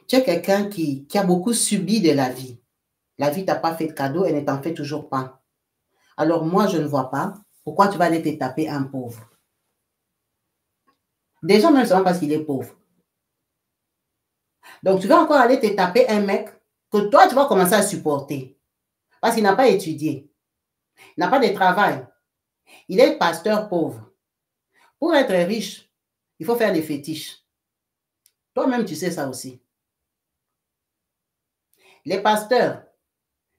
tu es quelqu'un qui a beaucoup subi de la vie. La vie t'a pas fait de cadeau, elle ne t'en fait toujours pas. Alors moi, je ne vois pas pourquoi tu vas aller te taper un pauvre. Déjà, même seulement parce qu'il est pauvre. Donc, tu vas encore aller te taper un mec que toi, tu vas commencer à supporter. Parce qu'il n'a pas étudié. Il n'a pas de travail. Il est pasteur pauvre. Pour être riche, il faut faire des fétiches. Toi-même, tu sais ça aussi. Les pasteurs,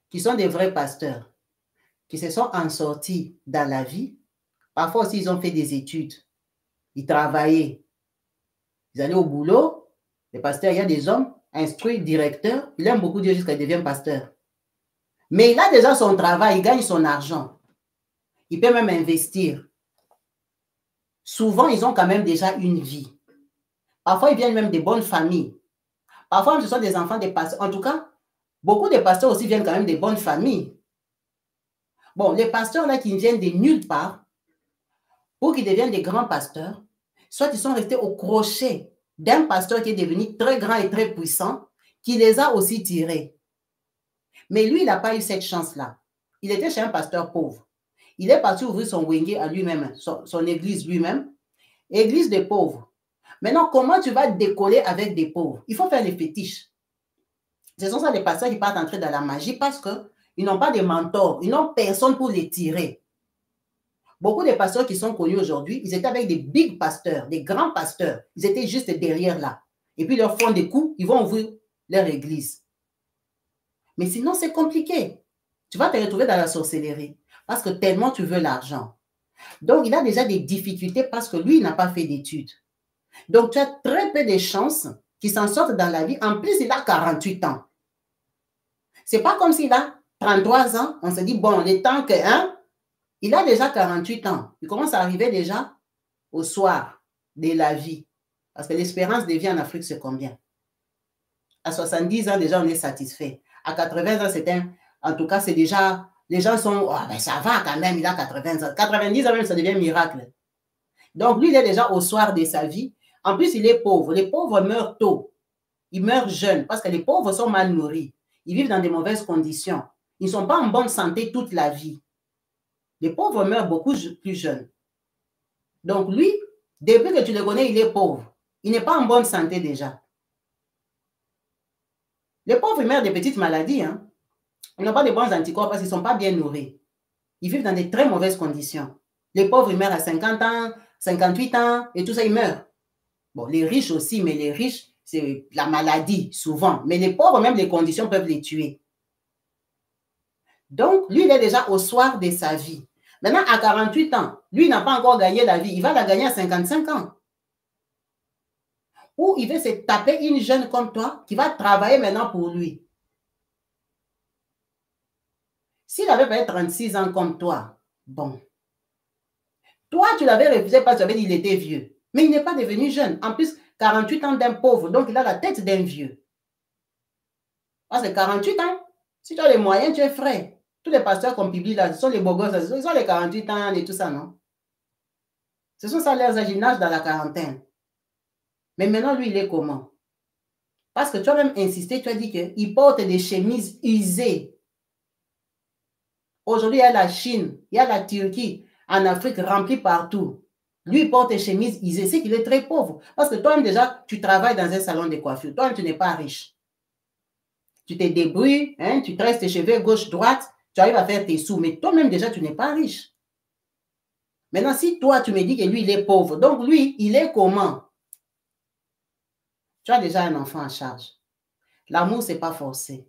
qui sont des vrais pasteurs, qui se sont en sortis dans la vie, parfois aussi, ils ont fait des études. Ils travaillaient. Ils allaient au boulot. Les pasteurs, il y a des hommes instruits, directeurs. Il aime beaucoup Dieu jusqu'à ce qu'il devienne pasteur. Mais il a déjà son travail, il gagne son argent. Il peut même investir. Souvent, ils ont quand même déjà une vie. Parfois, ils viennent même des bonnes familles. Parfois, ce sont des enfants des pasteurs. En tout cas, beaucoup de pasteurs aussi viennent quand même des bonnes familles. Bon, les pasteurs là qui viennent de nulle part, pour qu'ils deviennent des grands pasteurs, soit ils sont restés au crochet d'un pasteur qui est devenu très grand et très puissant, qui les a aussi tirés. Mais lui, il n'a pas eu cette chance-là. Il était chez un pasteur pauvre. Il est parti ouvrir son wenge à lui-même, son église lui-même, église des pauvres. Maintenant, comment tu vas décoller avec des pauvres? Il faut faire les fétiches. Ce sont ça les pasteurs qui partent entrer dans la magie parce qu'ils n'ont pas de mentor, ils n'ont personne pour les tirer. Beaucoup de pasteurs qui sont connus aujourd'hui, ils étaient avec des big pasteurs, des grands pasteurs. Ils étaient juste derrière là. Et puis, ils leur font des coups, ils vont ouvrir leur église. Mais sinon, c'est compliqué. Tu vas te retrouver dans la sorcellerie parce que tellement tu veux l'argent. Donc, il a déjà des difficultés parce que lui, il n'a pas fait d'études. Donc, tu as très peu de chances qu'il s'en sorte dans la vie. En plus, il a 48 ans. C'est pas comme s'il a 33 ans. On se dit, bon, le temps que, hein, il a déjà 48 ans. Il commence à arriver déjà au soir de la vie. Parce que l'espérance de vie en Afrique, c'est combien? À 70 ans, déjà, on est satisfait. À 80 ans, c'est en tout cas, c'est déjà, les gens sont, oh, ben ça va quand même, il a 80 ans. 90 ans même, ça devient un miracle. Donc, lui, il est déjà au soir de sa vie. En plus, il est pauvre. Les pauvres meurent tôt. Ils meurent jeunes parce que les pauvres sont mal nourris. Ils vivent dans de mauvaises conditions. Ils ne sont pas en bonne santé toute la vie. Les pauvres meurent beaucoup plus jeunes. Donc, lui, depuis que tu le connais, il est pauvre. Il n'est pas en bonne santé déjà. Les pauvres meurent de petites maladies. Hein. Ils n'ont pas de bons anticorps parce qu'ils ne sont pas bien nourris. Ils vivent dans de très mauvaises conditions. Les pauvres, ils meurent à 50 ans, 58 ans, et tout ça, ils meurent. Bon, les riches aussi, mais les riches, c'est la maladie, souvent. Mais les pauvres, même les conditions peuvent les tuer. Donc, lui, il est déjà au soir de sa vie. Maintenant, à 48 ans, lui, il n'a pas encore gagné la vie. Il va la gagner à 55 ans. Ou il veut se taper une jeune comme toi qui va travailler maintenant pour lui. S'il avait peut-être 36 ans comme toi, bon. Toi, tu l'avais refusé parce que tu avais dit qu'il était vieux. Mais il n'est pas devenu jeune. En plus, 48 ans d'un pauvre, donc il a la tête d'un vieux. Parce que 48 ans, si tu as les moyens, tu es frais. Tous les pasteurs qu'on publie là, ce sont les beaux gosses, ce sont les 48 ans et tout ça, non? Ce sont ça leurs aginages dans la quarantaine. Mais maintenant, lui, il est comment? Parce que tu as même insisté, tu as dit qu'il porte des chemises usées. Aujourd'hui, il y a la Chine, il y a la Turquie, en Afrique, remplie partout. Lui, il porte des chemises usées, c'est qu'il est très pauvre. Parce que toi-même, déjà, tu travailles dans un salon de coiffure. Toi-même, tu n'es pas riche. Tu te débrouilles, hein, tu tresses tes cheveux gauche-droite, tu arrives à faire tes sous. Mais toi-même, déjà, tu n'es pas riche. Maintenant, si toi, tu me dis que lui, il est pauvre, donc lui, il est comment? Tu as déjà un enfant en charge. L'amour, ce n'est pas forcé.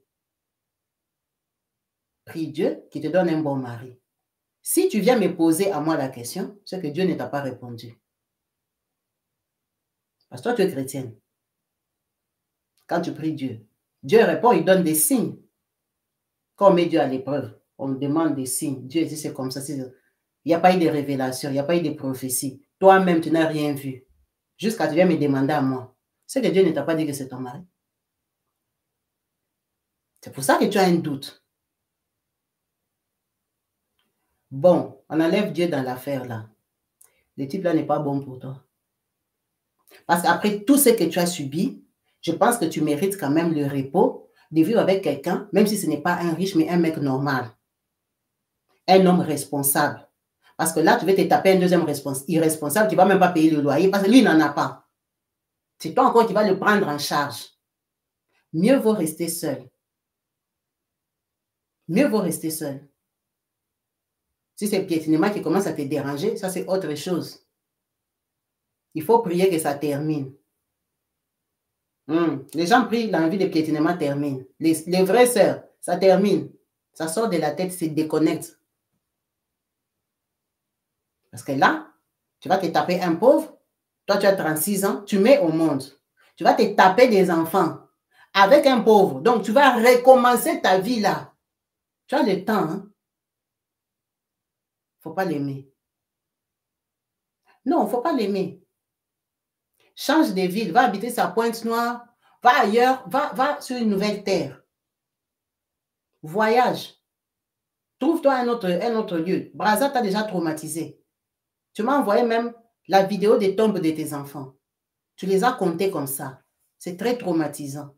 Prie Dieu qui te donne un bon mari. Si tu viens me poser à moi la question, c'est que Dieu ne t'a pas répondu. Parce que toi, tu es chrétienne. Quand tu pries Dieu, Dieu répond, il donne des signes. Quand on met Dieu à l'épreuve, on demande des signes. Dieu dit, c'est comme ça. Il n'y a pas eu de révélation, il n'y a pas eu de prophétie. Toi-même, tu n'as rien vu. Jusqu'à tu viens me demander à moi. C'est que Dieu ne t'a pas dit que c'est ton mari. C'est pour ça que tu as un doute. Bon, on enlève Dieu dans l'affaire là. Le type là n'est pas bon pour toi. Parce qu'après tout ce que tu as subi, Je pense que tu mérites quand même le repos de vivre avec quelqu'un, même si ce n'est pas un riche, mais un mec normal. Un homme responsable. Parce que là, tu veux te taper un deuxième irresponsable qui ne va même pas payer le loyer parce que lui, il n'en a pas. C'est toi encore qui vas le prendre en charge. Mieux vaut rester seul. Mieux vaut rester seul. Si c'est le piétinement qui commence à te déranger, ça c'est autre chose. Il faut prier que ça termine. Les gens prient, l'envie de piétinement termine. Les vraies sœurs, ça termine. Ça sort de la tête, se déconnecte. Parce que là, tu vas te taper un pauvre. Toi, tu as 36 ans, tu mets au monde. Tu vas te taper des enfants avec un pauvre. Donc, tu vas recommencer ta vie là. Tu as le temps. Hein? Il ne faut pas l'aimer. Non, il ne faut pas l'aimer. Change de ville, va habiter sa Pointe-Noire, va ailleurs, va sur une nouvelle terre. Voyage. Trouve-toi un autre lieu. Brazza t'a déjà traumatisé. Tu m'as envoyé même la vidéo des tombes de tes enfants. Tu les as comptés comme ça. C'est très traumatisant.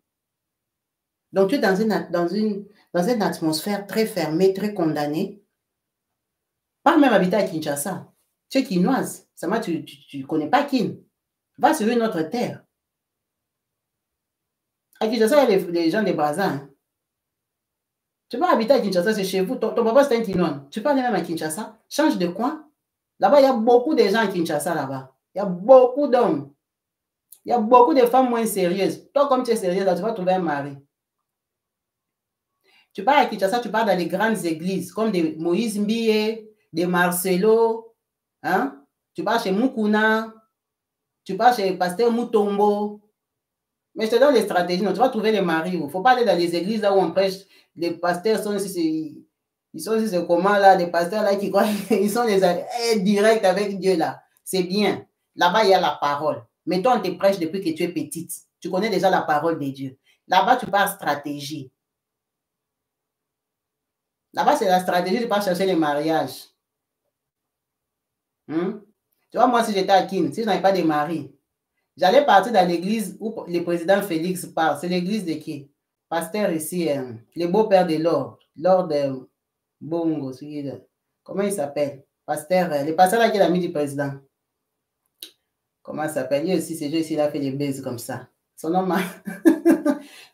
Donc, tu es dans une atmosphère très fermée, très condamnée. Pas même habiter à Kinshasa. Tu es quinoise. Seulement, tu ne connais pas Kin. Va sur une autre terre. À Kinshasa, il y a les gens de Brazza. Hein. Tu vas habiter à Kinshasa, c'est chez vous. Ton papa, c'est un Kinois. Tu peux aller même à Kinshasa. Change de coin. Là-bas, il y a beaucoup de gens à Kinshasa, là-bas. Il y a beaucoup d'hommes. Il y a beaucoup de femmes moins sérieuses. Toi, comme tu es sérieuse, là, tu vas trouver un mari. Tu pars à Kinshasa, tu pars dans les grandes églises, comme de Moïse Mbie, de Marcelo. Hein? Tu pars chez Mukuna. Tu pars chez Pasteur Mutombo. Mais je te donne les stratégies. Non, tu vas trouver les maris. Il ne faut pas aller dans les églises là où on prêche. Les pasteurs sont ici. Ils sont ici, c'est comment là, les pasteurs là qui croient, ils sont directs avec Dieu là. C'est bien. Là-bas, il y a la parole. Mais toi, on te prêche depuis que tu es petite. Tu connais déjà la parole de Dieu. Là-bas, tu pars stratégie. Là-bas, c'est la stratégie, tu pars chercher les mariages. Tu vois, moi, si j'étais à Kin, si je n'avais pas de mari, j'allais partir dans l'église où le président Félix parle. C'est l'église de qui? Pasteur ici, le beau-père de Lord. Lord Bongo, comment il s'appelle? Pasteur, le pasteur là qui est l'ami du président. Comment il s'appelle? Lui aussi, c'est juste ici, il a fait des baises comme ça. Son nom,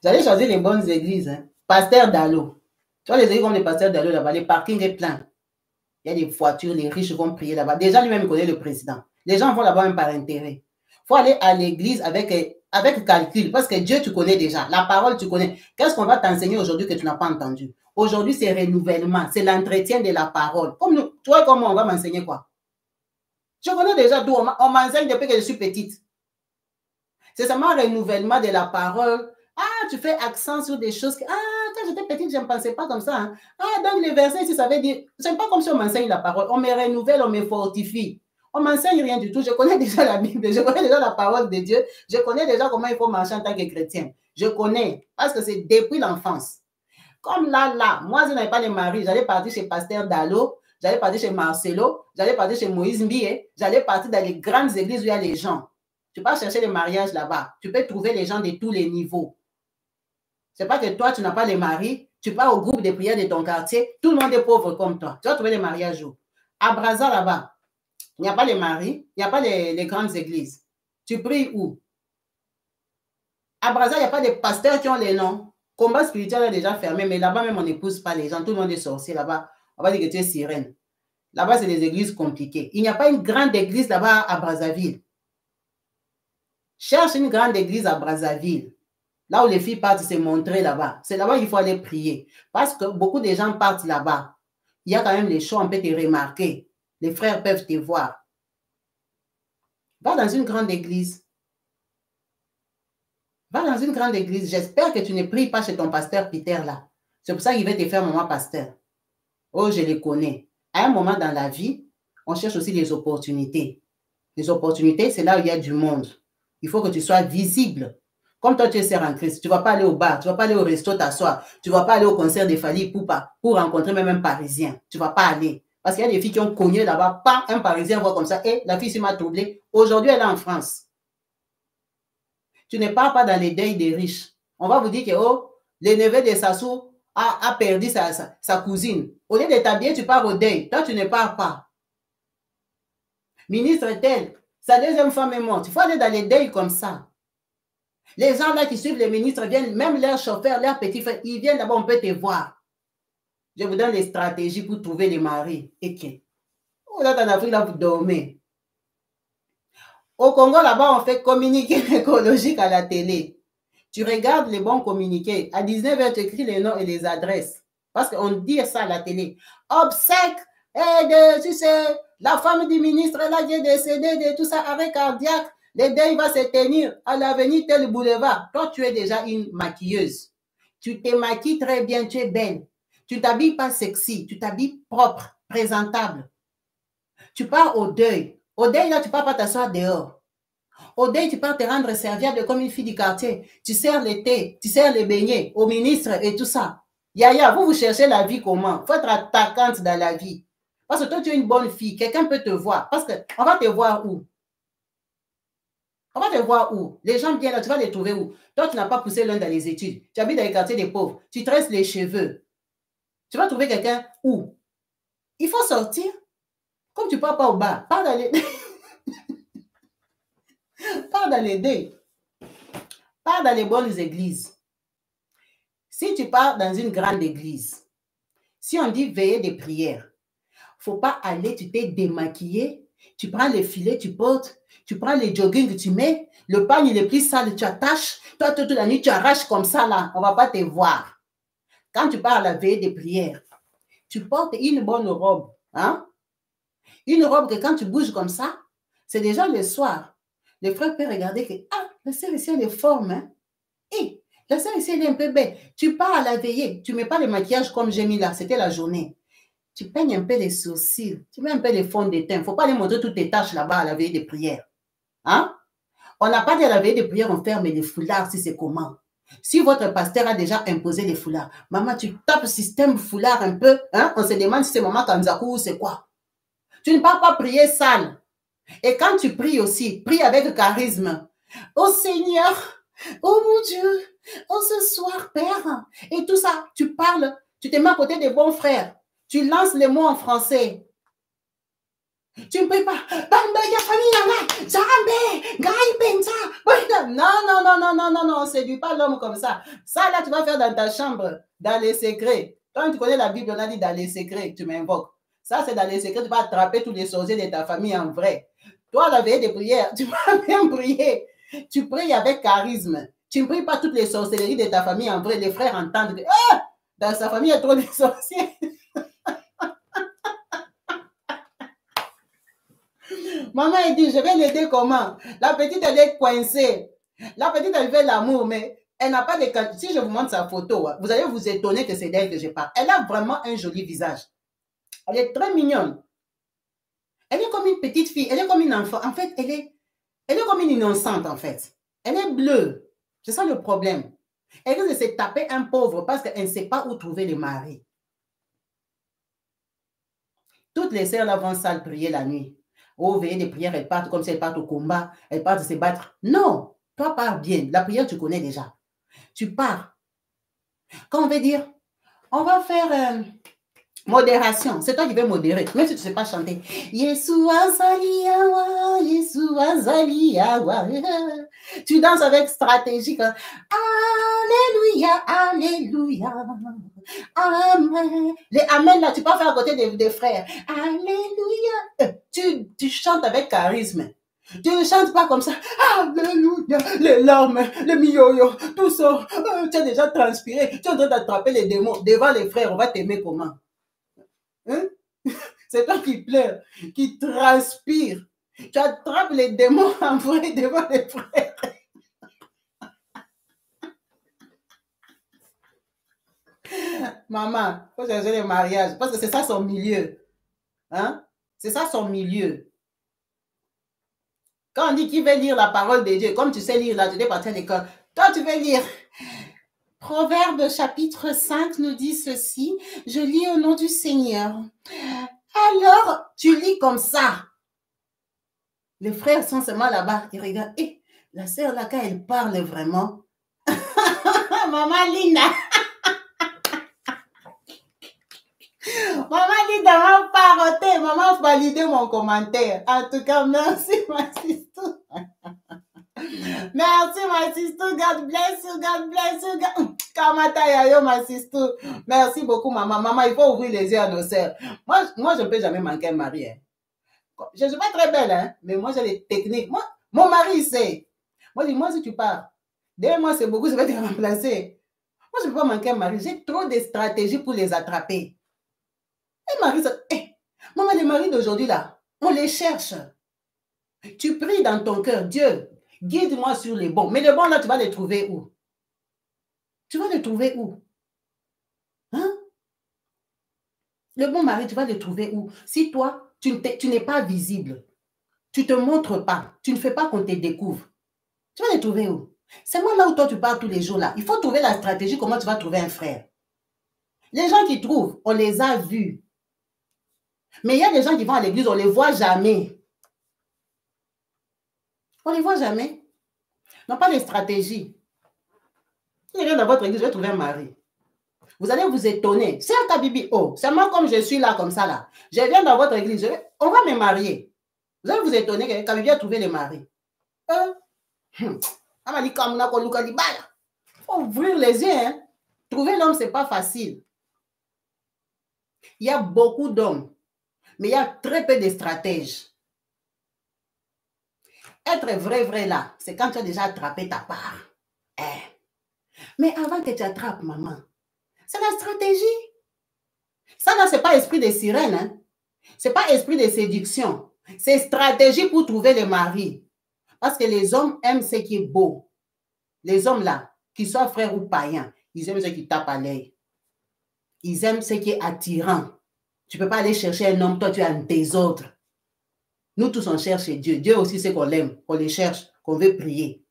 j'allais choisir les bonnes églises. Hein. Pasteur Dalo. Tu vois les églises comme les pasteurs Dalo là-bas, les parkings est plein. Il y a des voitures, les riches vont prier là-bas. Déjà, lui-même connaît le président. Les gens vont là-bas même par intérêt. Il faut aller à l'église avec calcul, parce que Dieu, tu connais déjà. La parole, tu connais. Qu'est-ce qu'on va t'enseigner aujourd'hui que tu n'as pas entendu? Aujourd'hui, c'est renouvellement, c'est l'entretien de la parole. Comme nous, tu vois comment on va m'enseigner quoi? Je connais déjà tout. On m'enseigne depuis que je suis petite. C'est seulement un renouvellement de la parole. Ah, tu fais accent sur des choses que, quand j'étais petite, je ne pensais pas comme ça. Hein. Ah, donc les versets ici, ça veut dire, c'est pas comme si on m'enseigne la parole. On me renouvelle, on me fortifie. On m'enseigne rien du tout. Je connais déjà la Bible, je connais déjà la parole de Dieu. Je connais déjà comment il faut marcher en tant que chrétien. Je connais, parce que c'est depuis l'enfance. Comme là, moi, je n'avais pas de mari. J'allais partir chez Pasteur Dalo, j'allais partir chez Marcelo, j'allais partir chez Moïse Mbie, j'allais partir dans les grandes églises où il y a les gens. Tu peux chercher les mariages là-bas. Tu peux trouver les gens de tous les niveaux. C'est pas que toi, tu n'as pas de mari, tu pars au groupe de prière de ton quartier, tout le monde est pauvre comme toi. Tu vas trouver les mariages où? À Brazza, là-bas, il n'y a pas les maris, il n'y a pas les grandes églises. Tu pries où? À Brazza, il n'y a pas de pasteurs qui ont les noms. Combat spirituel est déjà fermé, mais là-bas même, on n'épouse pas les gens. Tout le monde est sorcier là-bas. On va dire que tu es sirène. Là-bas, c'est des églises compliquées. Il n'y a pas une grande église là-bas à Brazzaville. Cherche une grande église à Brazzaville. Là où les filles partent se montrer là-bas. C'est là-bas qu'il faut aller prier. Parce que beaucoup de gens partent là-bas. Il y a quand même les shows, on peut te remarquer. Les frères peuvent te voir. Va dans une grande église. Va dans une grande église. J'espère que tu ne pries pas chez ton pasteur Peter là. C'est pour ça qu'il va te faire maman pasteur. Oh, je les connais. À un moment dans la vie, on cherche aussi les opportunités. Les opportunités, c'est là où il y a du monde. Il faut que tu sois visible. Comme toi, tu es sœur en Christ, tu ne vas pas aller au bar, tu ne vas pas aller au resto t'asseoir, tu ne vas pas aller au concert de Fally Ipupa pour rencontrer même un Parisien. Tu ne vas pas aller. Parce qu'il y a des filles qui ont cogné là-bas, pas un Parisien voit comme ça, et la fille m'a troublée. Aujourd'hui, elle est en France. Tu ne pars pas dans les deuils des riches. On va vous dire que oh, le neveu de Sassou a perdu sa cousine. Au lieu de t'habiller, tu pars au deuil. Toi, tu ne pars pas. Ministre tel, sa deuxième femme est morte. Il faut aller dans les deuils comme ça. Les gens là qui suivent les ministres viennent, même leurs chauffeurs, leurs petits frères, ils viennent là-bas, on peut te voir. Je vous donne les stratégies pour trouver les maris. Et que, vous êtes en Afrique, là, vous dormez. Au Congo, là-bas, on fait communiqué écologique à la télé. Tu regardes les bons communiqués. À 19h, tu écris les noms et les adresses. Parce qu'on dit ça à la télé. Obsèque, tu sais, la femme du ministre, là, qui est décédée de tout ça, arrêt cardiaque. Le deuil va se tenir à l'avenue tel boulevard. Toi, tu es déjà une maquilleuse. Tu te maquilles très bien, tu es belle. Tu ne t'habilles pas sexy, tu t'habilles propre, présentable. Tu pars au deuil. Au deuil, là, tu ne pars pas t'asseoir dehors. Au deuil, tu pars te rendre serviable comme une fille du quartier. Tu sers le thé, tu sers les beignets au ministre et tout ça. Yaya, vous cherchez la vie comment? Il faut être attaquante dans la vie. Parce que toi, tu es une bonne fille. Quelqu'un peut te voir. Parce qu'on va te voir où? On va te voir où? Les gens viennent là, tu vas les trouver où? Toi, tu n'as pas poussé l'un dans les études. Tu habites dans les quartiers des pauvres. Tu tresses les cheveux. Tu vas trouver quelqu'un où? Il faut sortir. Comme tu ne pars pas au bar, pars dans les... pars dans les dés. Pars dans les bonnes églises. Si tu pars dans une grande église, si on dit veiller des prières, il ne faut pas aller, tu t'es démaquillé, tu prends les filets, tu portes, tu prends les jogging que tu mets, le pagne il est plus sale, tu attaches, toi toute la nuit tu arraches comme ça là, on ne va pas te voir. Quand tu pars à la veille des prières, tu portes une bonne robe, hein? Une robe que quand tu bouges comme ça, c'est déjà le soir. Les frères peuvent regarder que, ah, la sœur ici, elle est forme, hein? Et la sœur ici, elle est un peu belle. Tu pars à la veillée, tu ne mets pas le maquillage comme j'ai mis là, c'était la journée. Tu peignes un peu les sourcils, tu mets un peu les fonds de teint. Il ne faut pas aller montrer toutes tes tâches là-bas à la veille des prières. Hein? On n'a pas dit à la veille des prières, on ferme les foulards si c'est comment. Si votre pasteur a déjà imposé les foulards, maman, tu tapes système foulard un peu, hein? On se demande si c'est maman Kanzakou ou c'est quoi. Tu ne pars pas prier sale. Et quand tu pries aussi, prie avec charisme. Oh Seigneur, oh mon Dieu, oh ce soir, Père. Et tout ça, tu parles, tu te mets à côté des bons frères. Tu lances les mots en français. Tu ne pries pas. Non, non, non, non, non, non, non, on ne séduit pas l'homme comme ça. Ça, là, tu vas faire dans ta chambre, dans les secrets. Quand tu connais la Bible, on a dit dans les secrets, tu m'invoques. Ça, c'est dans les secrets, tu vas attraper tous les sorciers de ta famille en vrai. Toi, la veille de prière, tu vas bien prier. Tu pries avec charisme. Tu ne pries pas toutes les sorcelleries de ta famille en vrai. Les frères entendent que, ah, dans sa famille, il y a trop de sorciers. Maman, elle dit, je vais l'aider comment? La petite, elle est coincée. La petite, elle fait l'amour, mais elle n'a pas de... Si je vous montre sa photo, vous allez vous étonner que c'est d'elle que je parle. Elle a vraiment un joli visage. Elle est très mignonne. Elle est comme une petite fille. Elle est comme une enfant. En fait, elle est comme une innocente, en fait. Elle est bleue. C'est ça le problème. Elle risque de se taper un pauvre parce qu'elle ne sait pas où trouver le mari. Toutes les sœurs là vont salle prier la nuit. Oh, veillez des prières, elles partent comme si elles partent au combat, elles partent se battre. Non, toi pars bien. La prière, tu connais déjà. Tu pars. Quand on veut dire, on va faire modération. C'est toi qui veux modérer, même si tu ne sais pas chanter. Yeshua Zaliyawa, Yeshua Zaliyawa. Tu danses avec stratégie. Alléluia, Alléluia. Amen. Les Amen, là, tu peux faire à côté des frères. Alléluia. Tu chantes avec charisme. Tu ne chantes pas comme ça. Alléluia. Les larmes, les mi-yo-yo, tout ça. Tu as déjà transpiré. Tu es en train d'attraper les démons. Devant les frères, on va t'aimer comment? Hein? C'est toi qui pleures, qui transpire. Tu attrapes les démons en vrai devant les frères. Maman, il faut chercher le mariage. Parce que c'est ça son milieu. Hein? C'est ça son milieu. Quand on dit qu'il veut lire la parole de Dieu, comme tu sais lire là, tu es parti à l'école. Toi, tu veux lire. Proverbe chapitre 5 nous dit ceci. Je lis au nom du Seigneur. Alors, tu lis comme ça. Les frères sont seulement là-bas. Ils regardent. La sœur, là, quand elle parle vraiment, Maman Linda, Maman Linda m'a paroté, maman validé mon commentaire. En tout cas, merci, ma sister. Merci, ma sister. God bless you, God bless you. Kamata yayo, ma sister. Merci beaucoup, maman. Maman, il faut ouvrir les yeux à nos sœurs. Moi, je ne peux jamais manquer un mari. Hein. Je ne suis pas très belle, hein, mais moi, j'ai des techniques. Moi, mon mari, il sait. Moi, je dis, moi, si tu pars, derrière moi, c'est beaucoup, je vais te remplacer. Moi, je ne peux pas manquer un mari. J'ai trop de stratégies pour les attraper. Les maris, maman, les maris d'aujourd'hui, là, on les cherche. Tu pries dans ton cœur, Dieu, guide-moi sur les bons. Mais les bons, là, tu vas les trouver où? Tu vas les trouver où? Hein? Le bon mari, tu vas les trouver où? Si toi, tu n'es pas visible, tu ne te montres pas, tu ne fais pas qu'on te découvre, tu vas les trouver où? C'est moi là où toi tu pars tous les jours là. Il faut trouver la stratégie, comment tu vas trouver un frère. Les gens qui trouvent, on les a vus. Mais il y a des gens qui vont à l'église, on ne les voit jamais. On ne les voit jamais. Non, pas les stratégies. Si je viens dans votre église, je vais trouver un mari. Vous allez vous étonner. C'est un kabibi. Oh, c'est moi comme je suis là, comme ça là. Je viens dans votre église, on va me marier. Vous allez vous étonner que kabibi a trouvé les maris. Il faut ouvrir les yeux. Hein. Trouver l'homme, ce n'est pas facile. Il y a beaucoup d'hommes, mais il y a très peu de stratèges. Être vrai là, c'est quand tu as déjà attrapé ta part. Mais avant que tu attrapes, maman, c'est la stratégie. Ça, là, ce n'est pas esprit de sirène. Hein. Ce n'est pas esprit de séduction. C'est stratégie pour trouver les maris. Parce que les hommes aiment ce qui est beau. Les hommes là, qu'ils soient frères ou païens, ils aiment ce qui tape à l'œil. Ils aiment ce qui est attirant. Tu ne peux pas aller chercher un homme, toi tu es un désordre. Nous tous on cherche Dieu. Dieu aussi c'est qu'on l'aime, qu'on les cherche, qu'on veut prier.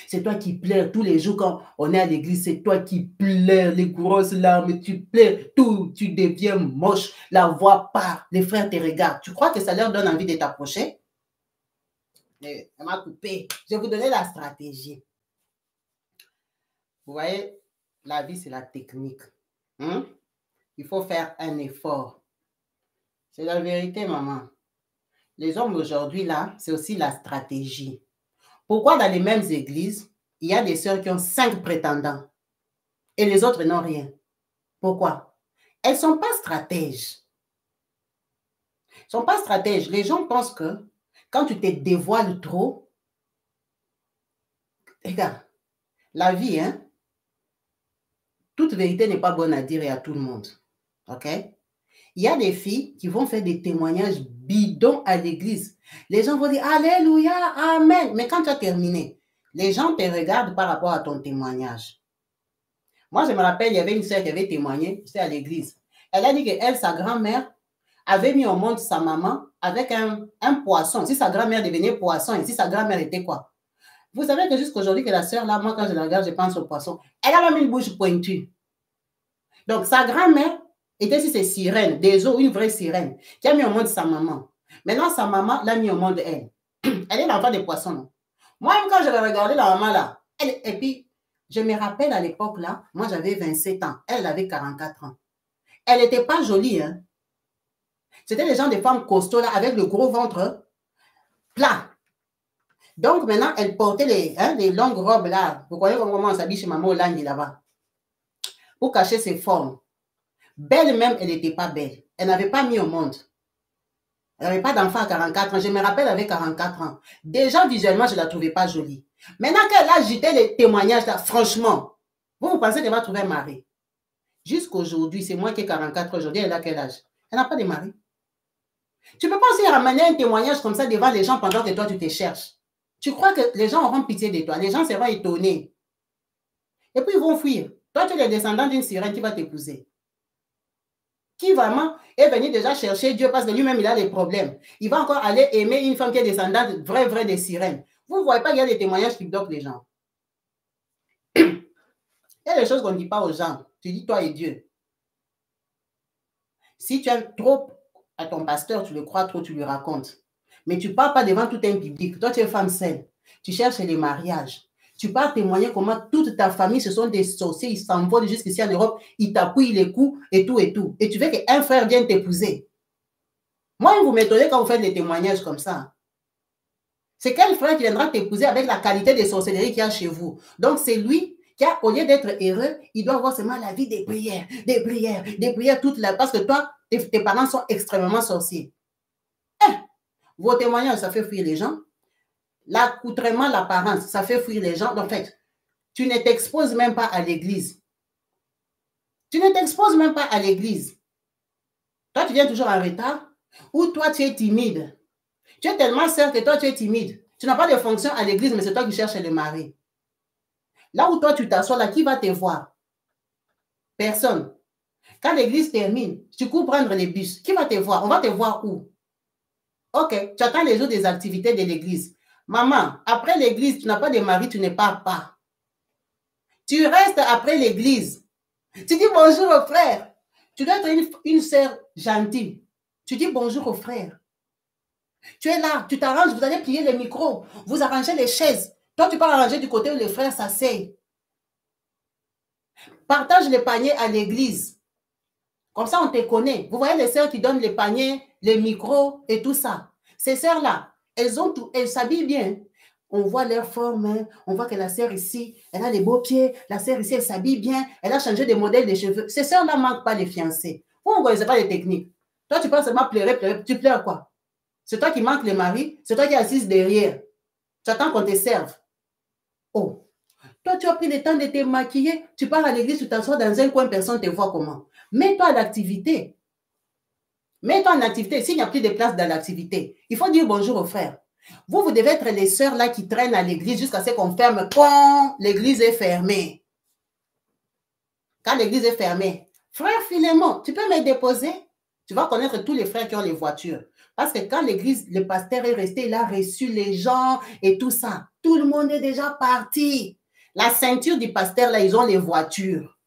C'est toi qui pleures tous les jours quand on est à l'église, c'est toi qui pleures, les grosses larmes, tu pleures, tout, tu deviens moche, la voix part, les frères te regardent. Tu crois que ça leur donne envie de t'approcher? Elle m'a coupé. Je vais vous donner la stratégie. Vous voyez, la vie, c'est la technique. Il faut faire un effort. C'est la vérité, maman. Les hommes aujourd'hui, là, c'est aussi la stratégie. Pourquoi dans les mêmes églises, il y a des sœurs qui ont 5 prétendants et les autres n'ont rien? Pourquoi? Elles ne sont pas stratèges. Elles ne sont pas stratèges. Les gens pensent que quand tu te dévoiles trop, regarde, la vie, hein, toute vérité n'est pas bonne à dire et à tout le monde. OK? Il y a des filles qui vont faire des témoignages bidons à l'église. Les gens vont dire Alléluia, Amen. Mais quand tu as terminé, les gens te regardent par rapport à ton témoignage. Moi, je me rappelle, il y avait une sœur qui avait témoigné, c'était à l'église. Elle a dit qu'elle, sa grand-mère, avait mis au monde sa maman avec un poisson. Si sa grand-mère devenait poisson et si sa grand-mère était quoi? Vous savez que jusqu'aujourd'hui, que la sœur, là, moi, quand je la regarde, je pense au poisson. Elle a même une bouche pointue. Donc, sa grand-mère était sur ces sirènes, des eaux, une vraie sirène, qui a mis au monde sa maman. Maintenant, sa maman l'a mis au monde elle. Elle est l'enfant des poissons. Non? Moi, même quand je l'ai regardé, la maman là, et puis, je me rappelle à l'époque là, moi j'avais 27 ans, elle avait 44 ans. Elle n'était pas jolie. Hein? C'était les gens des femmes costauds là, avec le gros ventre plat. Donc maintenant, elle portait les longues robes là. Vous voyez comment on s'habille chez maman Hollande là-bas. Pour cacher ses formes. Belle même, elle n'était pas belle. Elle n'avait pas mis au monde. Elle n'avait pas d'enfant à 44 ans. Je me rappelle, elle avait 44 ans. Déjà, visuellement, je ne la trouvais pas jolie. Maintenant qu'elle a agité les témoignages, là, franchement, vous pensez qu'elle va trouver un mari? Jusqu'aujourd'hui, c'est moi qui ai 44 ans. Aujourd'hui, elle a quel âge? Elle n'a pas de mari. Tu ne peux pas aussi ramener un témoignage comme ça devant les gens pendant que toi, tu te cherches. Tu crois que les gens auront pitié de toi. Les gens seront étonnés. Et puis, ils vont fuir. Toi, tu es le descendant d'une sirène qui va t'épouser. Qui vraiment est venu déjà chercher Dieu parce que lui-même, il a des problèmes. Il va encore aller aimer une femme qui est descendante vraie des sirènes. Vous ne voyez pas qu'il y a des témoignages qui bloquent les gens. Il y a des choses qu'on ne dit pas aux gens. Tu dis toi et Dieu. Si tu aimes trop à ton pasteur, tu le crois trop, tu lui racontes. Mais tu ne parles pas devant tout un public. Toi, tu es femme seule. Tu cherches les mariages. Tu pars témoigner comment toute ta famille, ce sont des sorciers, ils s'envolent jusqu'ici en Europe, ils t'appuient les coups et tout et tout. Et tu veux qu'un frère vienne t'épouser. Moi, vous m'étonnez quand vous faites des témoignages comme ça. C'est quel frère qui viendra t'épouser avec la qualité de sorcellerie qu'il y a chez vous? Donc, c'est lui qui, au lieu d'être heureux, il doit avoir seulement la vie des prières, toute la... Parce que toi, tes parents sont extrêmement sorciers. Vos témoignages, ça fait fuir les gens. L'accoutrement, l'apparence, ça fait fuir les gens. En fait, tu ne t'exposes même pas à l'église. Tu ne t'exposes même pas à l'église. Toi, tu viens toujours en retard. Ou toi, tu es timide. Tu es tellement sœur que toi, tu es timide. Tu n'as pas de fonction à l'église, mais c'est toi qui cherches le mari. Là où toi, tu t'assois, là, qui va te voir? Personne. Quand l'église termine, tu cours prendre les bus. Qui va te voir? On va te voir où? Ok, tu attends les jours des activités de l'église. Maman, après l'église, tu n'as pas de mari, tu ne pars pas. Tu restes après l'église. Tu dis bonjour au frère. Tu dois être une sœur gentille. Tu dis bonjour au frère. Tu es là, tu t'arranges, vous allez plier les micros, vous arrangez les chaises. Toi, tu pars arranger du côté où les frères s'asseyent. Partage les paniers à l'église. Comme ça, on te connaît. Vous voyez les sœurs qui donnent les paniers, les micros et tout ça. Ces sœurs-là, elles s'habillent bien. On voit leur forme, hein. On voit que la sœur ici, elle a les beaux pieds. La sœur ici, elle s'habille bien. Elle a changé de modèle de cheveux. Ces sœurs-là ne manquent pas les fiancés. Vous ne connaissez pas les techniques. Toi, tu penses seulement pleurer. Tu pleures quoi? C'est toi qui manques les maris. C'est toi qui es assise derrière. Tu attends qu'on te serve. Oh. Toi, tu as pris le temps de te maquiller. Tu pars à l'église, tu t'assois dans un coin, personne ne te voit comment. Mets-toi à l'activité. Mets-toi en activité. S'il n'y a plus de place dans l'activité, il faut dire bonjour aux frères. Vous devez être les sœurs là qui traînent à l'église jusqu'à ce qu'on ferme quand l'église est fermée. Quand l'église est fermée. Frère Philémon, tu peux me déposer? Tu vas connaître tous les frères qui ont les voitures. Parce que quand l'église, le pasteur est resté, il a reçu les gens et tout ça. Tout le monde est déjà parti. La ceinture du pasteur, là, ils ont les voitures.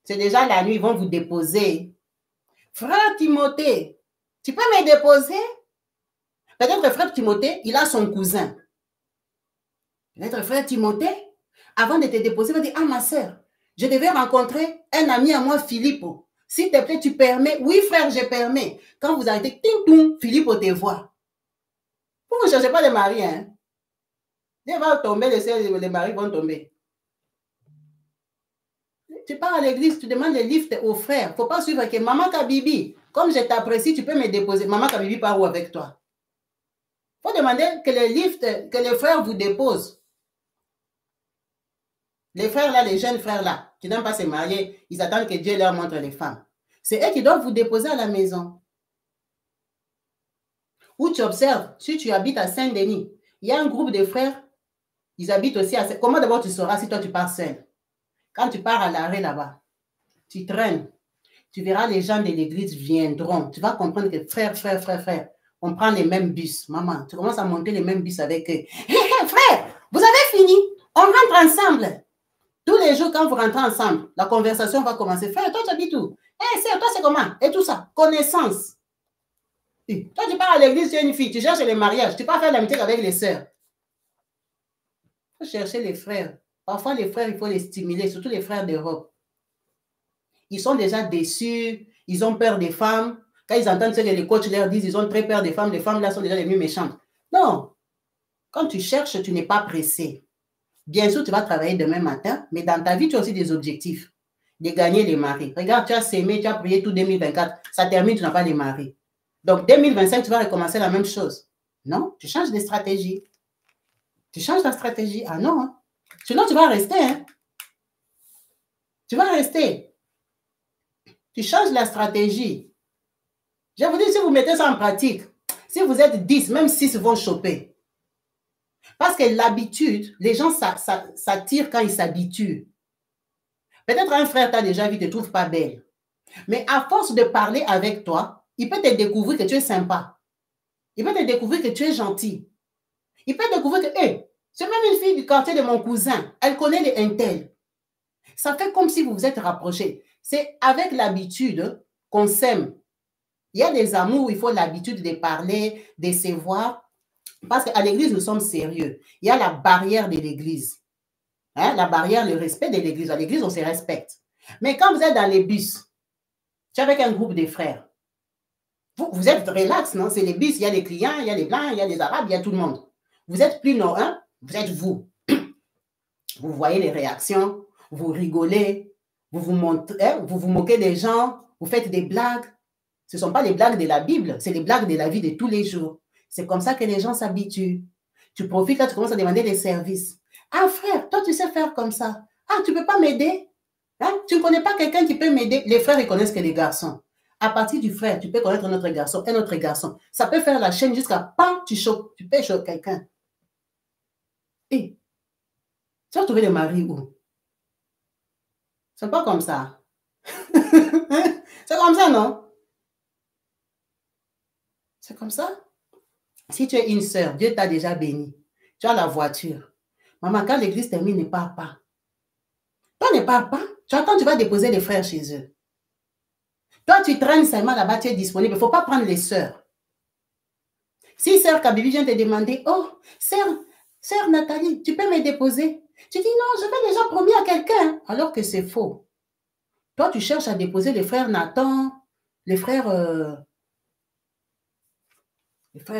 C'est déjà la nuit, ils vont vous déposer. Frère Timothée, tu peux me déposer? Peut-être frère Timothée, il a son cousin. Peut-être frère Timothée, avant de te déposer, il va dire, ah ma soeur, je devais rencontrer un ami à moi, Philippe. S'il te plaît, tu permets? Oui, frère, je permets. Quand vous arrêtez, ting, Philippe te voit. Vous ne cherchez pas de mari, hein? Dieu va tomber, les maris vont tomber. Tu pars à l'église, tu demandes le lift au frère. Il ne faut pas suivre que Maman Kabibi, comme je t'apprécie, tu peux me déposer. Maman Kabibi part où avec toi? Il faut demander que le lift, que le frère vous dépose. Les frères là, les jeunes frères là, qui n'aiment pas se marier, ils attendent que Dieu leur montre les femmes. C'est eux qui doivent vous déposer à la maison. Où tu observes, si tu habites à Saint-Denis, il y a un groupe de frères, ils habitent aussi à... Comment d'abord tu sauras si toi tu pars seul? Quand tu pars à l'arrêt là-bas, tu traînes, tu verras les gens de l'église viendront. Tu vas comprendre que frère, on prend les mêmes bus. Maman, tu commences à monter les mêmes bus avec eux. Hé, frère, vous avez fini? On rentre ensemble. Tous les jours, quand vous rentrez ensemble, la conversation va commencer. Frère, toi, tu habites où? Hé, sœur, toi, c'est comment? Et tout ça. Connaissance. Et toi, tu pars à l'église, tu es une fille, tu cherches les mariages, tu pars faire l'amitié avec les sœurs. Il faut chercher les frères. Parfois, les frères, il faut les stimuler, surtout les frères d'Europe. Ils sont déjà déçus, ils ont peur des femmes. Quand ils entendent ce que les coachs leur disent, ils ont très peur des femmes. Les femmes là sont déjà devenues méchantes. Non. Quand tu cherches, tu n'es pas pressé. Bien sûr, tu vas travailler demain matin, mais dans ta vie, tu as aussi des objectifs. De gagner les maris. Regarde, tu as sémé, tu as prié tout 2024. Ça termine, tu n'as pas les maris. Donc, 2025, tu vas recommencer la même chose. Non, tu changes de stratégie. Tu changes la stratégie. Ah non, hein. Sinon, tu vas rester. Hein. Tu vas rester. Tu changes la stratégie. Je vous dis, si vous mettez ça en pratique, si vous êtes 10, même 6 vont choper. Parce que l'habitude, les gens s'attirent quand ils s'habituent. Peut-être un frère t'a déjà vu, ne te trouve pas belle. Mais à force de parler avec toi, il peut te découvrir que tu es sympa. Il peut te découvrir que tu es gentil. Il peut découvrir que, hey, c'est même une fille du quartier de mon cousin. Elle connaît les intels. Ça fait comme si vous vous êtes rapprochés. C'est avec l'habitude qu'on s'aime. Il y a des amours où il faut l'habitude de parler, de se voir. Parce qu'à l'église, nous sommes sérieux. Il y a la barrière de l'église. Hein? La barrière, le respect de l'église. À l'église, on se respecte. Mais quand vous êtes dans les bus, tu es avec un groupe de frères. Vous êtes relax, non? C'est les bus, il y a les clients, il y a les blancs, il y a les arabes, il y a tout le monde. Vous êtes plus non, hein? Vous êtes vous. Vous voyez les réactions, vous rigolez, vous moquez des gens, vous faites des blagues. Ce ne sont pas les blagues de la Bible, c'est les blagues de la vie de tous les jours. C'est comme ça que les gens s'habituent. Tu profites, là, tu commences à demander des services. Ah frère, toi tu sais faire comme ça. Ah, tu ne peux pas m'aider? Hein? Tu ne connais pas quelqu'un qui peut m'aider? Les frères, ils connaissent que les garçons. À partir du frère, tu peux connaître un autre garçon. Ça peut faire la chaîne jusqu'à pam, tu peux choquer quelqu'un. Et tu vas trouver le mari où? C'est pas comme ça. C'est comme ça, non? C'est comme ça. Si tu es une sœur, Dieu t'a déjà béni. Tu as la voiture. Maman, quand l'église termine, ne pars pas. Toi, ne pars pas. Tu attends, tu vas déposer les frères chez eux. Toi, tu traînes seulement là-bas, tu es disponible. Il ne faut pas prendre les sœurs. Si sœur Kabibi vient te demander, oh, sœur Nathalie, tu peux me déposer? Tu dis non, je vais déjà promis à quelqu'un. Alors que c'est faux. Toi, tu cherches à déposer les frères Nathan, les frères de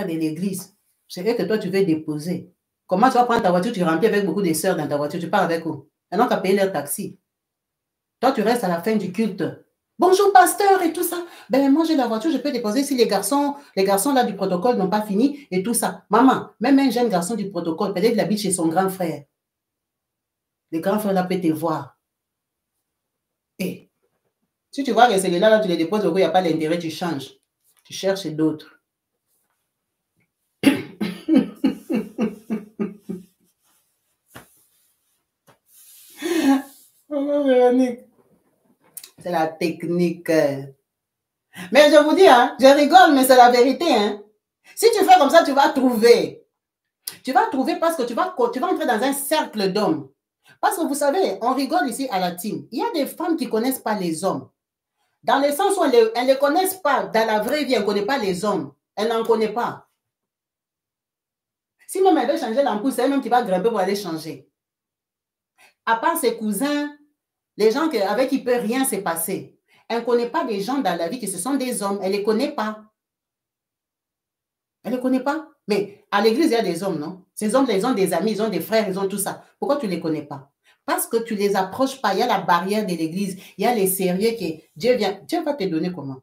l'église. C'est vrai que toi, tu veux déposer. Comment tu vas prendre ta voiture, tu remplis avec beaucoup de sœurs dans ta voiture, tu pars avec eux. Maintenant, tu as payé leur taxi. Toi, tu restes à la fin du culte. Bonjour, pasteur, et tout ça. Ben, moi, j'ai la voiture, je peux déposer si les garçons là du protocole n'ont pas fini et tout ça. Maman, même un jeune garçon du protocole, peut-être qu'il habite chez son grand frère. Le grand frère là peut te voir. Et si tu vois que celui-là, là, tu les déposes, il n'y a pas d'intérêt, tu changes. Tu cherches d'autres. Oh, Véronique. C'est la technique. Mais je vous dis, hein, je rigole, mais c'est la vérité. Hein. Si tu fais comme ça, tu vas trouver. Tu vas trouver parce que tu vas entrer dans un cercle d'hommes. Parce que vous savez, on rigole ici à la team. Il y a des femmes qui ne connaissent pas les hommes. Dans le sens où elles ne les connaissent pas. Dans la vraie vie, elles ne connaissent pas les hommes. Elles n'en connaissent pas. Si même elle veut changer l'ampoule, c'est elle-même qui va grimper pour aller changer. À part ses cousins, les gens avec qui il ne peut rien se passer. Elle ne connaît pas des gens dans la vie qui ce sont des hommes. Elle ne les connaît pas. Elle ne les connaît pas. Mais à l'église, il y a des hommes, non? Ces hommes, ils ont des amis, ils ont des frères, ils ont tout ça. Pourquoi tu ne les connais pas? Parce que tu ne les approches pas. Il y a la barrière de l'église. Il y a les sérieux qui... Dieu va te donner comment?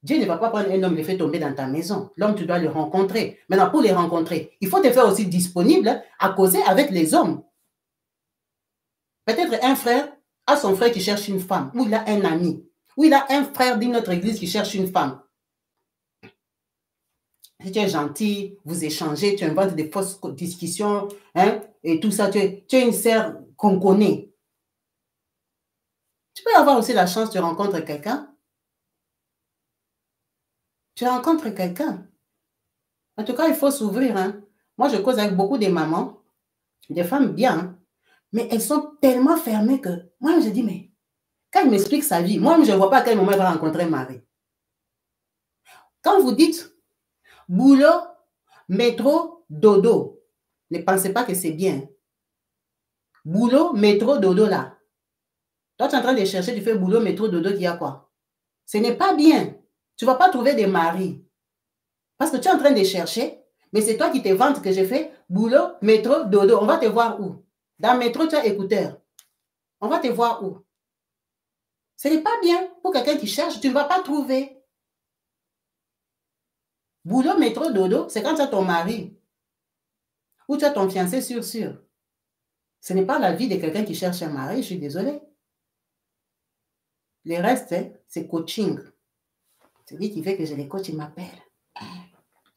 Dieu ne va pas prendre un homme et le faire tomber dans ta maison. L'homme, tu dois le rencontrer. Maintenant, pour les rencontrer, il faut te faire aussi disponible à causer avec les hommes. Peut-être un frère a son frère qui cherche une femme, ou il a un ami, ou il a un frère d'une autre église qui cherche une femme. Si tu es gentil, vous échangez, tu inventes des fausses discussions, hein, et tout ça, tu es une sœur qu'on connaît. Tu peux avoir aussi la chance de rencontrer quelqu'un. Tu rencontres quelqu'un. En tout cas, il faut s'ouvrir. Hein. Moi, je cause avec beaucoup de mamans, des femmes bien, hein, mais elles sont tellement fermées que moi, je dis, mais quand il m'explique sa vie, moi, je ne vois pas à quel moment elle va rencontrer Marie. Quand vous dites boulot, métro, dodo, ne pensez pas que c'est bien. Boulot, métro, dodo, là. Toi, tu es en train de chercher, tu fais boulot, métro, dodo, il y a quoi? Ce n'est pas bien. Tu ne vas pas trouver des maris. Parce que tu es en train de chercher, mais c'est toi qui te vantes que j'ai fait boulot, métro, dodo. On va te voir où? Dans le métro, tu as écouteur. On va te voir où? Ce n'est pas bien. Pour quelqu'un qui cherche, tu ne vas pas trouver. Boulot, métro, dodo, c'est quand tu as ton mari. Ou tu as ton fiancé sûr. Ce n'est pas la vie de quelqu'un qui cherche un mari, je suis désolée. Le reste, c'est coaching. C'est lui qui fait que je les coach, il m'appelle.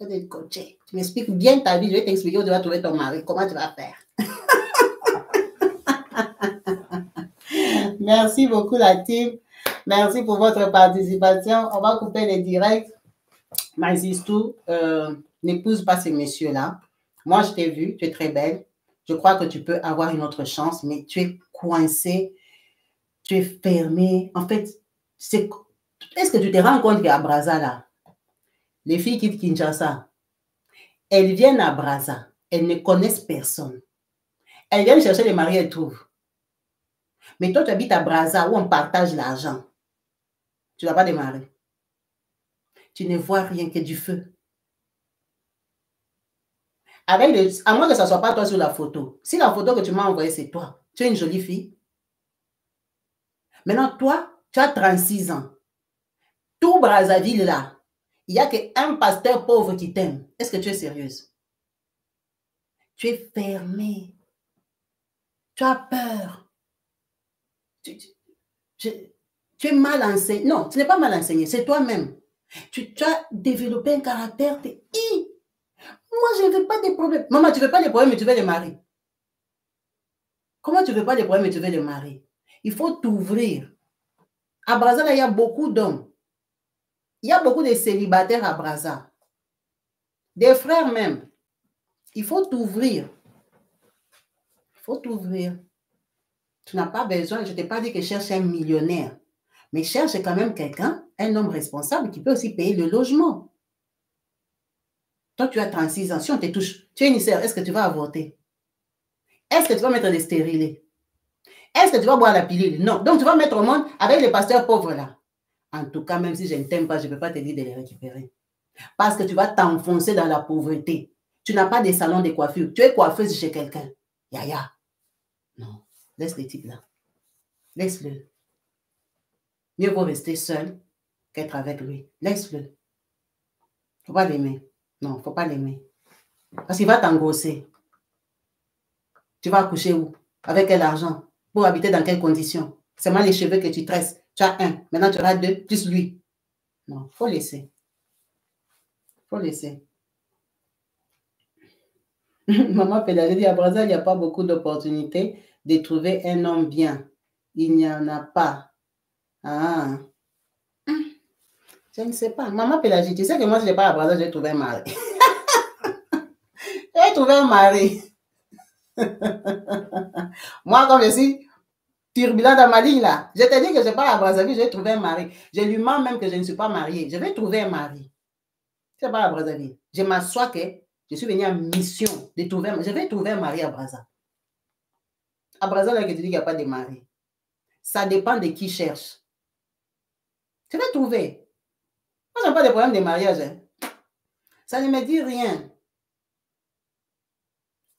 Je vais te coacher. Tu m'expliques bien ta vie, je vais t'expliquer où tu vas trouver ton mari, comment tu vas faire. Merci beaucoup la team. Merci pour votre participation. On va couper les directs. Mazistou, n'épouse pas ces messieurs-là. Moi, je t'ai vu, tu es très belle. Je crois que tu peux avoir une autre chance, mais tu es coincée, tu es fermée. En fait, est-ce que tu te rends compte qu'à Brazza, là, les filles quittent Kinshasa, elles viennent à Brazza, elles ne connaissent personne. Elles viennent chercher les maris, elles trouvent. Mais toi, tu habites à Brazza où on partage l'argent. Tu n'as pas de mari. Tu ne vois rien que du feu. Avec à moins que ça ne soit pas toi sur la photo. Si la photo que tu m'as envoyée, c'est toi, tu es une jolie fille. Maintenant, toi, tu as 36 ans. Tout Brazzaville, là, il n'y a qu'un pasteur pauvre qui t'aime. Est-ce que tu es sérieuse? Tu es fermée. Tu as peur. Tu es mal enseigné. Non, tu n'es pas mal enseigné, c'est toi-même. Tu as développé un caractère de... Moi, je ne veux pas des problèmes. Maman, tu ne veux pas des problèmes, mais tu veux les marier. Comment tu ne veux pas des problèmes, mais tu veux les marier? Il faut t'ouvrir. À Brazza, là, il y a beaucoup d'hommes. Il y a beaucoup de célibataires à Brazza. Des frères même. Il faut t'ouvrir. Il faut t'ouvrir. Tu n'as pas besoin, je ne t'ai pas dit que cherche un millionnaire. Mais cherche quand même quelqu'un, un homme responsable qui peut aussi payer le logement. Toi, tu as 36 ans. Si on te touche, tu es une sœur, est-ce que tu vas avorter? Est-ce que tu vas mettre des stérilés? Est-ce que tu vas boire la pilule? Non. Donc, tu vas mettre au monde avec les pasteurs pauvres là. En tout cas, même si je ne t'aime pas, je ne peux pas te dire de les récupérer. Parce que tu vas t'enfoncer dans la pauvreté. Tu n'as pas de salon de coiffure. Tu es coiffeuse chez quelqu'un. Yaya. Non. Laisse les types là. Laisse-le. Mieux vaut rester seul qu'être avec lui. Laisse-le. Il ne faut pas l'aimer. Non, il ne faut pas l'aimer. Parce qu'il va t'engrosser. Tu vas accoucher où? Avec quel argent? Pour habiter dans quelles conditions? C'est mal les cheveux que tu tresses. Tu as un. Maintenant, tu auras deux, plus lui. Non, il faut laisser. Il faut laisser. Maman Pédale dit à Brazza, il n'y a pas beaucoup d'opportunités de trouver un homme bien. Il n'y en a pas. Ah. Je ne sais pas. Maman Pélagie, tu sais que moi, je n'ai pas à Brazza, j'ai trouvé un mari. J'ai trouvé un mari. Moi, comme je suis turbulent dans ma ligne là, je te dis que je pars à Brazzaville, j'ai trouvé un mari. Je lui mens même que je ne suis pas mariée. Je vais trouver un mari. Je pars à Brazzaville. Je m'assois que je suis venue en mission de trouver un mari. Je vais trouver un mari à Brazza. À Brazza, là, que tu dis qu'il n'y a pas de mari. Ça dépend de qui cherche. Je vais trouver. Moi, je n'ai pas de problème de mariage. Hein. Ça ne me dit rien.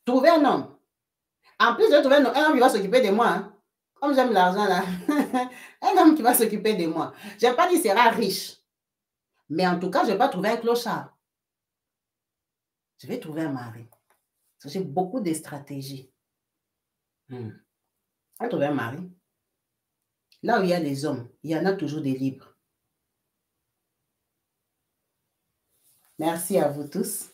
Trouver un homme. En plus, je vais trouver un homme qui va s'occuper de moi. Hein. Comme j'aime l'argent, là. Un homme qui va s'occuper de moi. Je n'ai pas dit qu'il sera riche. Mais en tout cas, je ne vais pas trouver un clochard. Je vais trouver un mari. J'ai beaucoup de stratégies. Je vais trouver un mari. Là où il y a des hommes, il y en a toujours des libres. Merci à vous tous.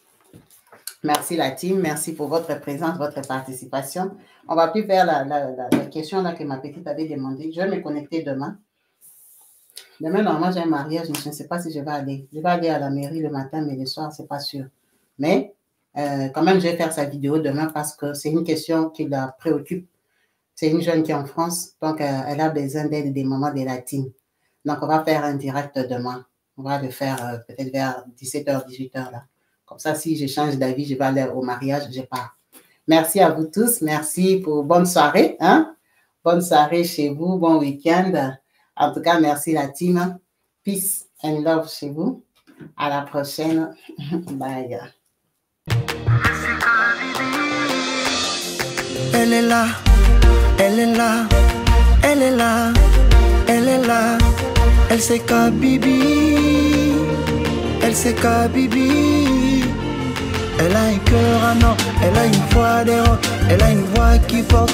Merci la team. Merci pour votre présence, votre participation. On ne va plus faire la question là que ma petite avait demandé. Je vais me connecter demain. Demain, normalement, j'ai un mariage, mais je ne sais pas si je vais aller. Je vais aller à la mairie le matin, mais le soir, ce n'est pas sûr. Mais quand même, je vais faire sa vidéo demain parce que c'est une question qui la préoccupe. C'est une jeune qui est en France, donc elle a besoin d'aide des mamans de la team. Donc, on va faire un direct demain. On va le faire peut-être vers 17h, 18h là. Comme ça, si je change d'avis, je vais aller au mariage, je pars. Merci à vous tous. Merci pour bonne soirée. Hein? Bonne soirée chez vous. Bon week-end. En tout cas, merci la team. Peace and love chez vous. À la prochaine. Bye. Elle est là. Elle est là. Elle est là. Elle est là. Elle c'est Kabibi. Elle c'est Kabibi. Elle a un cœur en or, elle a une voix d'héros, elle a une voix qui porte,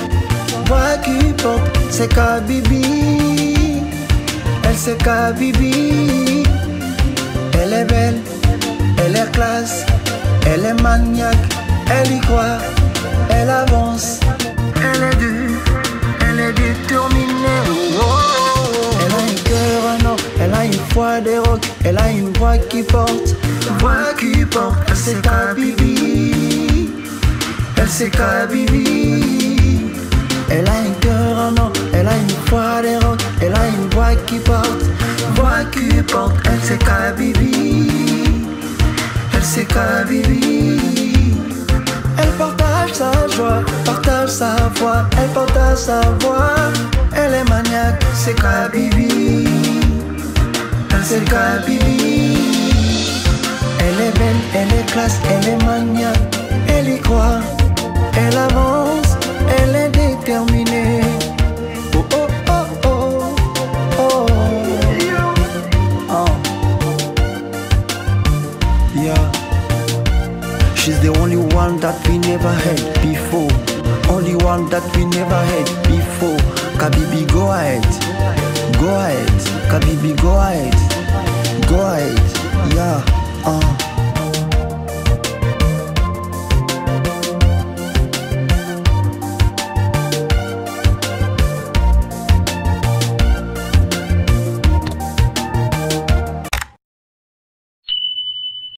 c'est Kabibi. Elle c'est Kabibi. Elle est belle, elle est classe, elle est maniaque, elle y croit, elle avance, elle est dure, elle est déterminée. Elle a un cœur en or, elle a une voix d'héros, elle a une voix qui porte, elle c'est Kabibi. Elle c'est Kabibi. Elle a un cœur en or, elle a une voix d'héros, elle a une voix qui porte, elle c'est Kabibi. Elle c'est Kabibi. Elle partage sa joie, partage sa voix, elle partage sa voix. Elle est maniaque, c'est Kabibi. C'est Kabibi. Elle est belle, elle est classe, elle est maniaque. Elle y croit, elle avance, elle est déterminée. Oh oh oh oh oh oh. Yeah. She's the only one that we never had before. Only one that we never had before. Kabibi, go ahead. Go ahead. Kabibi, go ahead. Go ahead. Yeah.